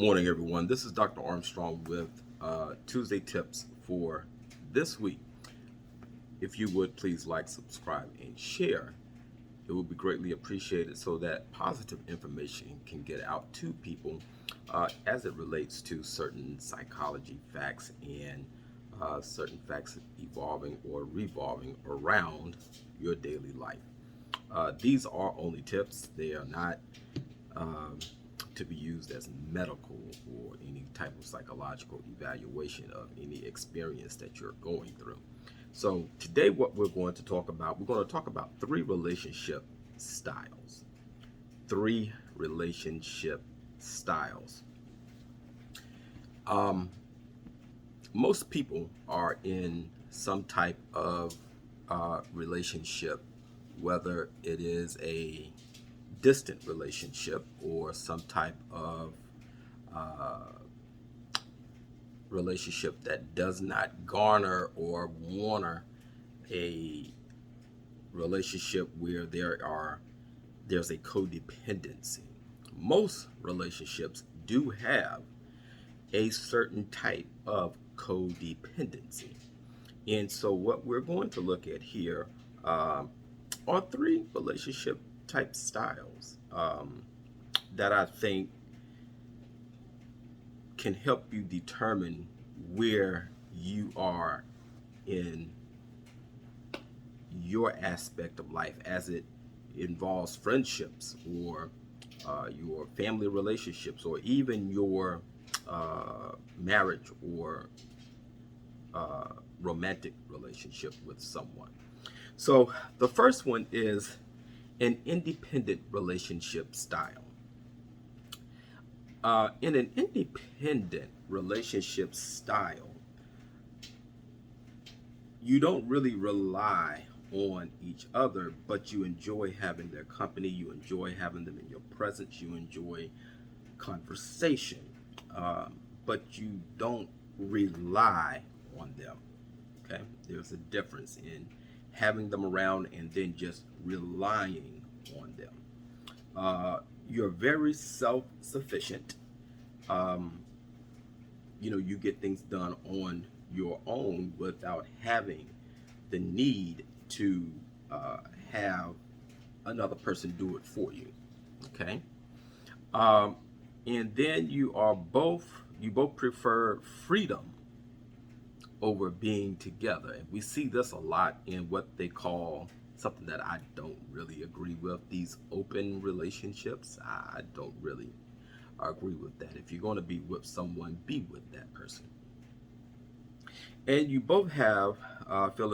morning, everyone. This is Dr. Armstrong with Tuesday tips for this week. If you would please like, subscribe, and share, it would be greatly appreciated so that positive information can get out to people as it relates to certain psychology facts and certain facts evolving or revolving around your daily life. These are only tips, they are not to be used as medical or any type of psychological evaluation of any experience that you're going through. So today what we're going to talk about three relationship styles. Three relationship styles. Most people are in some type of relationship, whether it is a distant relationship or some type of relationship that does not garner or warrant a relationship where there's a codependency. Most relationships do have a certain type of codependency. And so what we're going to look at here are three relationship type styles that I think can help you determine where you are in your aspect of life as it involves friendships or your family relationships or even your marriage or romantic relationship with someone. So the first one is an independent relationship style. In an independent relationship style, you don't really rely on each other, but you enjoy having their company, you enjoy having them in your presence, you enjoy conversation, but you don't rely on them. Okay, there's a difference in having them around and then just relying on them. You're very self-sufficient. You get things done on your own without having the need to have another person do it for you. Okay, and then you both prefer freedom over being together. And we see this a lot in what they call something that I don't really agree with, these open relationships. I don't really agree with that. If you're going to be with someone, be with that person. And you both feel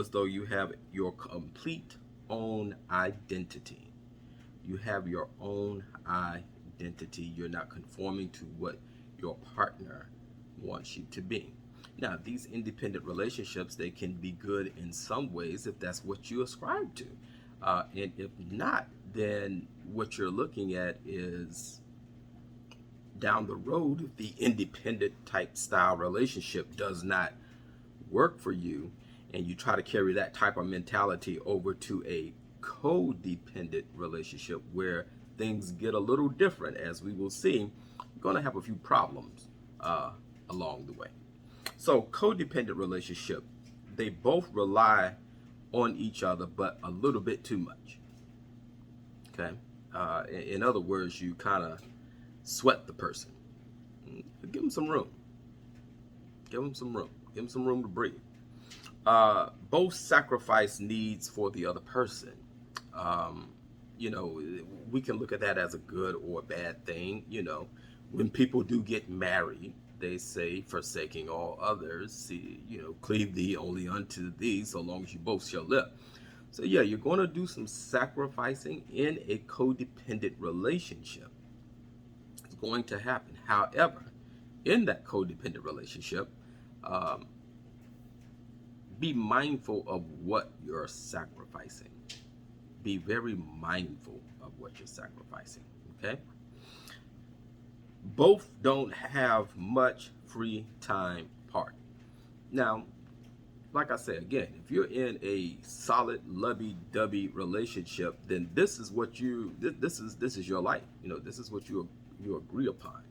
as though you have your complete own identity. You have your own identity. You're not conforming to what your partner wants you to be. Now, these independent relationships, they can be good in some ways if that's what you ascribe to. And if not, then what you're looking at is down the road, if the independent type style relationship does not work for you, and you try to carry that type of mentality over to a codependent relationship where things get a little different, as we will see, you're going to have a few problems along the way. So codependent relationship, they both rely on each other, but a little bit too much. Okay. In other words, you kind of sweat the person. Give them some room. Give them some room. Give them some room to breathe. Both sacrifice needs for the other person. We can look at that as a good or a bad thing. When people do get married, they say, forsaking all others, cleave thee only unto thee, so long as you both shall live. So yeah, you're going to do some sacrificing in a codependent relationship. It's going to happen. However, in that codependent relationship, be mindful of what you're sacrificing. Be very mindful of what you're sacrificing, okay? Both don't have much free time apart. Now, like I said, again, if you're in a solid lovey-dovey relationship, then this is what this is your life. This is what you agree upon.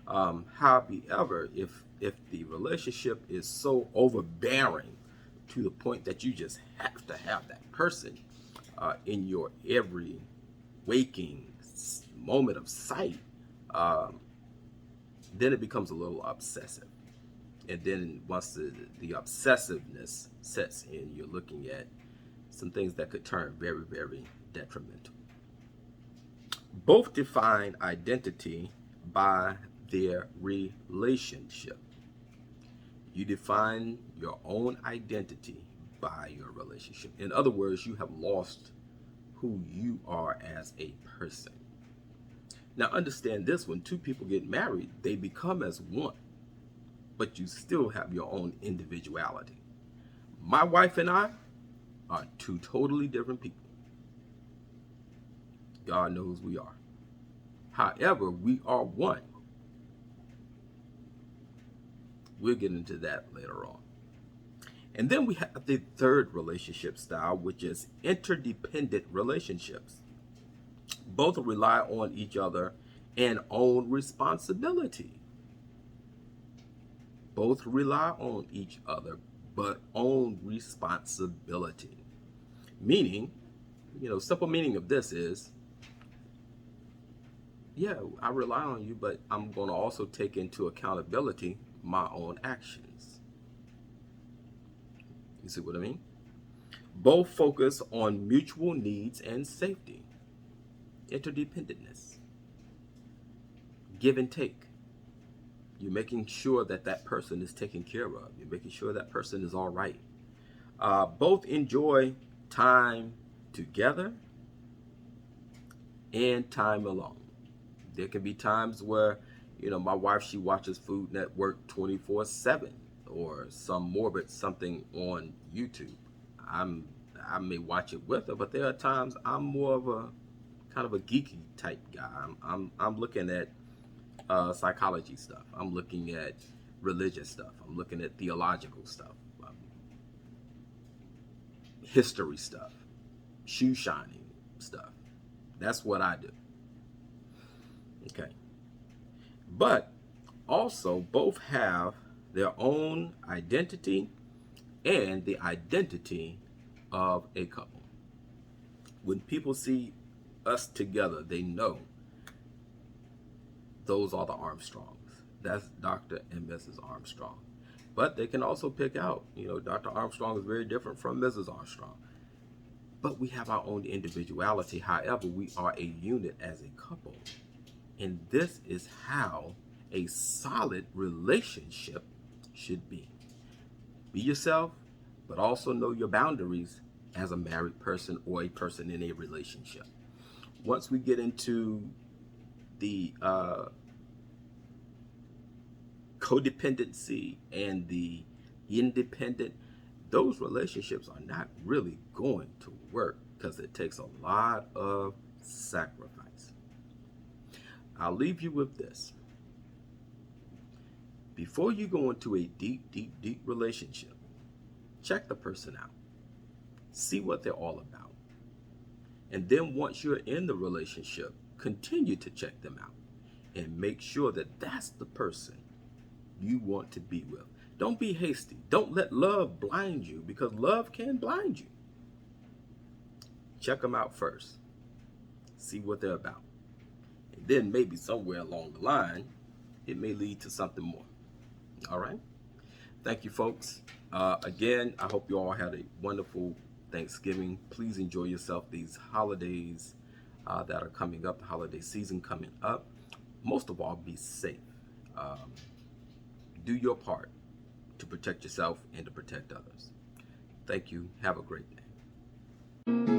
However, if the relationship is so overbearing to the point that you just have to have that person in your every waking moment of sight, um, then it becomes a little obsessive. And then once the obsessiveness sets in, you're looking at some things that could turn very, very detrimental. Both define identity by their relationship. You define your own identity by your relationship. In other words, you have lost who you are as a person. Now, understand this: when two people get married, they become as one, but you still have your own individuality. My wife and I are two totally different people. God knows we are. However, we are one. We'll get into that later on. And then we have the third relationship style, which is interdependent relationships. Both rely on each other and own responsibility. Both rely on each other, but own responsibility. Meaning, simple meaning of this is, yeah, I rely on you, but I'm going to also take into accountability my own actions. You see what I mean? Both focus on mutual needs and safety. Interdependentness. Give and take. You're making sure that that person is taken care of. You're making sure that person is all right. Both enjoy time together and time alone. There can be times where, my wife, she watches Food Network 24/7 or some morbid something on YouTube. I may watch it with her, but there are times I'm more of a kind of a geeky type guy. I'm looking at psychology stuff. I'm looking at religious stuff. I'm looking at theological stuff, history stuff, shoe shining stuff. That's what I do. Okay. But also, both have their own identity and the identity of a couple. When people see us together, they know those are the Armstrongs. That's Dr. and Mrs. Armstrong. But they can also pick out, Dr. Armstrong is very different from Mrs. Armstrong. But we have our own individuality. However, we are a unit as a couple. And this is how a solid relationship should be. Be yourself, but also know your boundaries as a married person or a person in a relationship. Once we get into the codependency and the independent, those relationships are not really going to work because it takes a lot of sacrifice. I'll leave you with this. Before you go into a deep, deep, deep relationship, check the person out. See what they're all about. And then once you're in the relationship, continue to check them out and make sure that that's the person you want to be with. Don't be hasty. Don't let love blind you, because love can blind you. Check them out first. See what they're about. And then maybe somewhere along the line, it may lead to something more. All right? Thank you, folks. Again, I hope you all had a wonderful Thanksgiving. Please enjoy yourself these holidays that are coming up, the holiday season coming up. Most of all, be safe. Do your part to protect yourself and to protect others. Thank you. Have a great day.